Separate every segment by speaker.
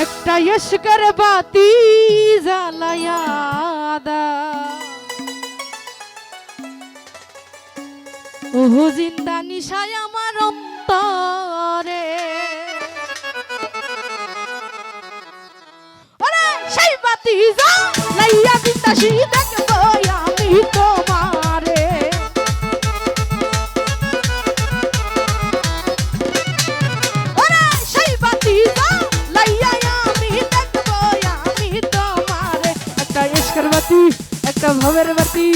Speaker 1: একটা ইশকের বাতি জ্বালায়া দাও ওহো জিন্দা নিশায় আমার অন্তরে ওরে সেই বাতি জ্বালাইয়া বিতাসি দেখবো আমি তোমারে ওরে সেই বাতি জ্বালাইয়া আমি দেখবো আমি তোমারে একটা ইশকের বাতি একটা ভবের বাতি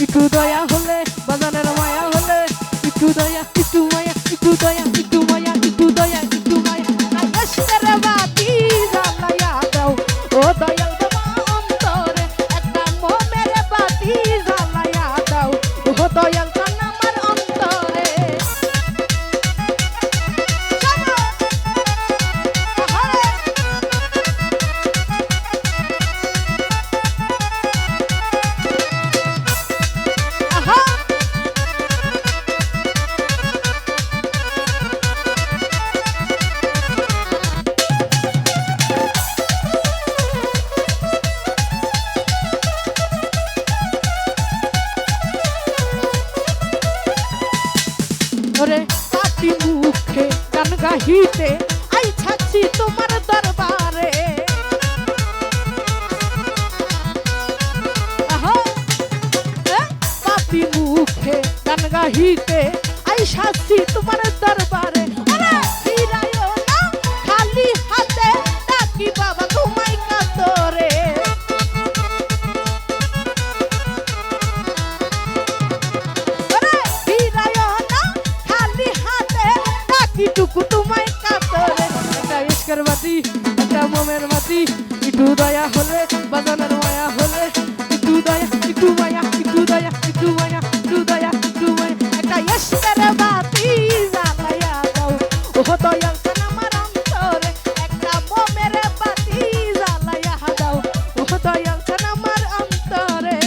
Speaker 1: একটু দয়া হলে বাজানের মায়া হলে একটু দয়া একটু মায়া একটু দয়া একটু মায়া একটু দয়া একটু মায়া ইশকের বাতি জ্বালায়া দাও ও দয়াল বাবা অন্তরে একটা মোমের বাতি জ্বালায়া দাও ও দয়াল কান আমার অন্তরে ওরে পাপি মুখে গান গাহিতে আই ছাচ্ছি তোমার দরবারে আহা পাপি মুখে গান গাহিতে আই ছাচ্ছি তোমার দরবারে ওরে ফিরায়ো না খালি হাতে ডাকি বাবা তোমায় কাতরে টুকু তোমায় কাতরে একটা ইশকের বাতি একটা মোমের বাতি একটু দয়া হলে বাজানের মায়া হলে একটু দয়া একটু মায়া একটু দয়া একটু মায়া একটু দয়া একটু মায়া একটা ইশকের বাতি জ্বালায়া দাও ও দয়াল কান আমার অন্তরে একটা মোমের বাতি জ্বালায়া দাও ও দয়াল কান আমার অন্তরে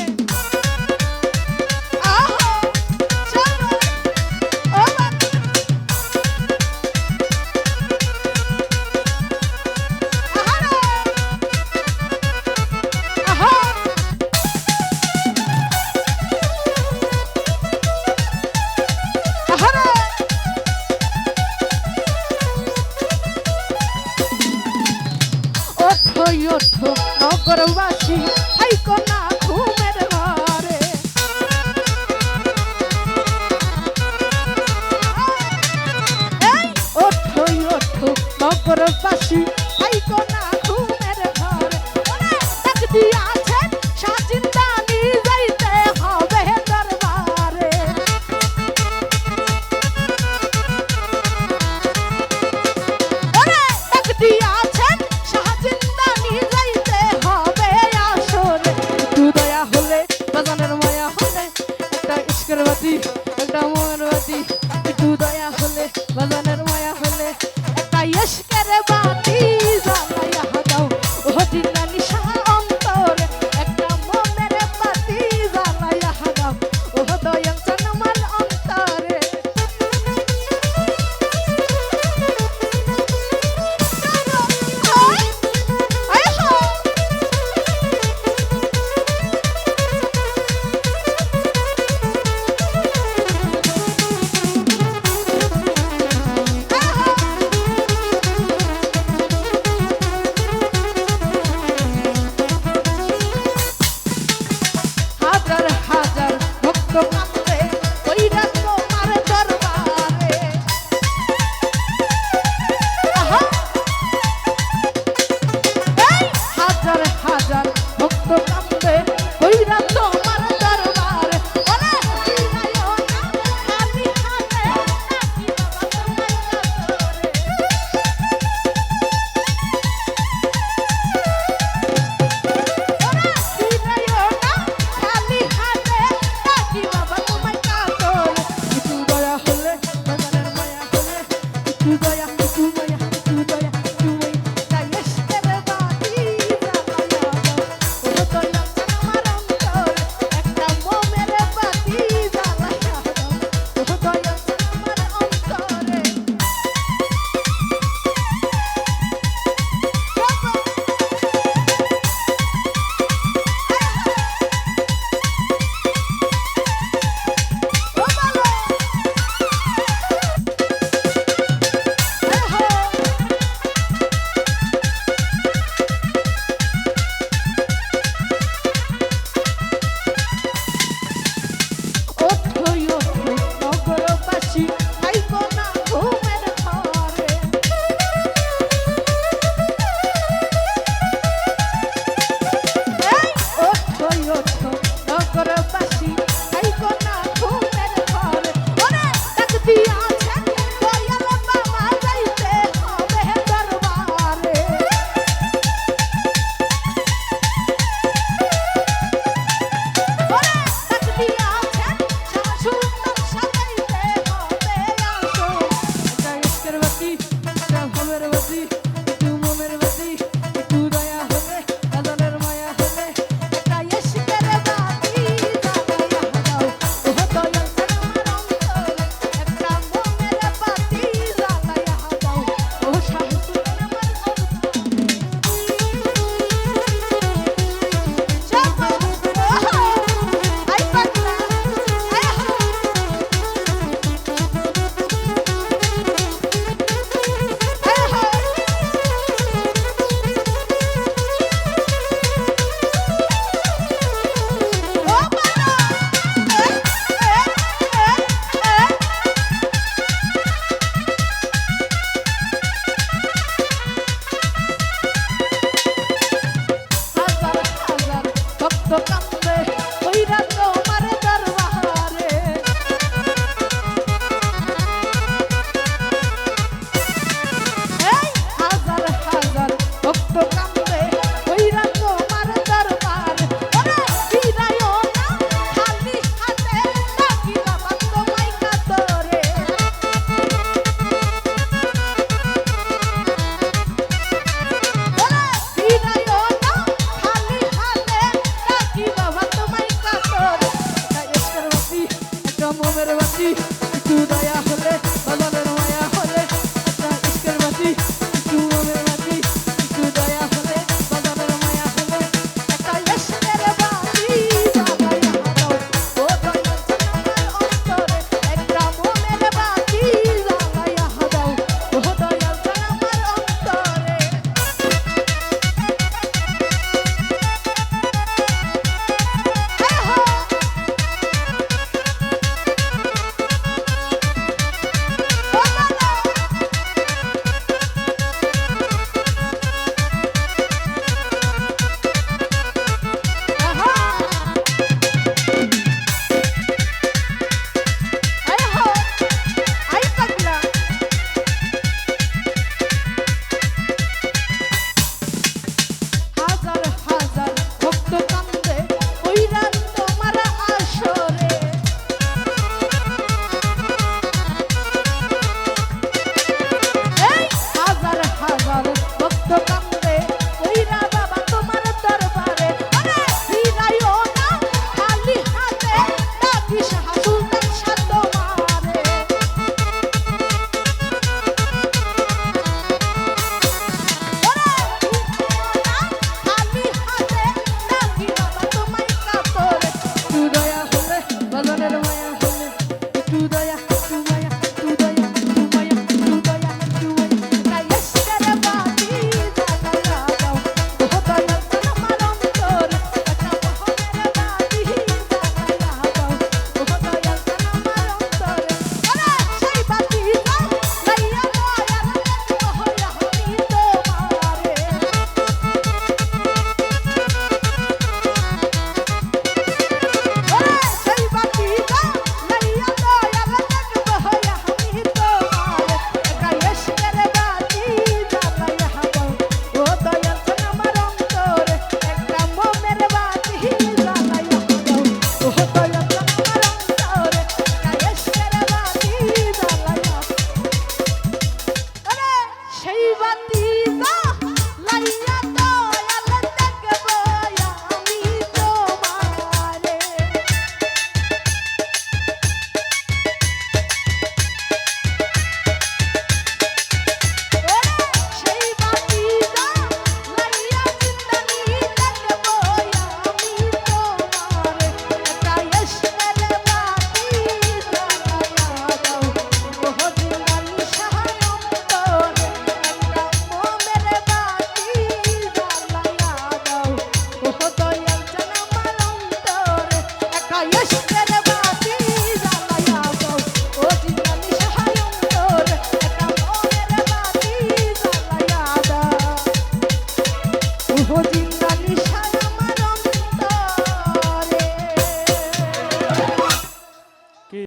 Speaker 1: কইরা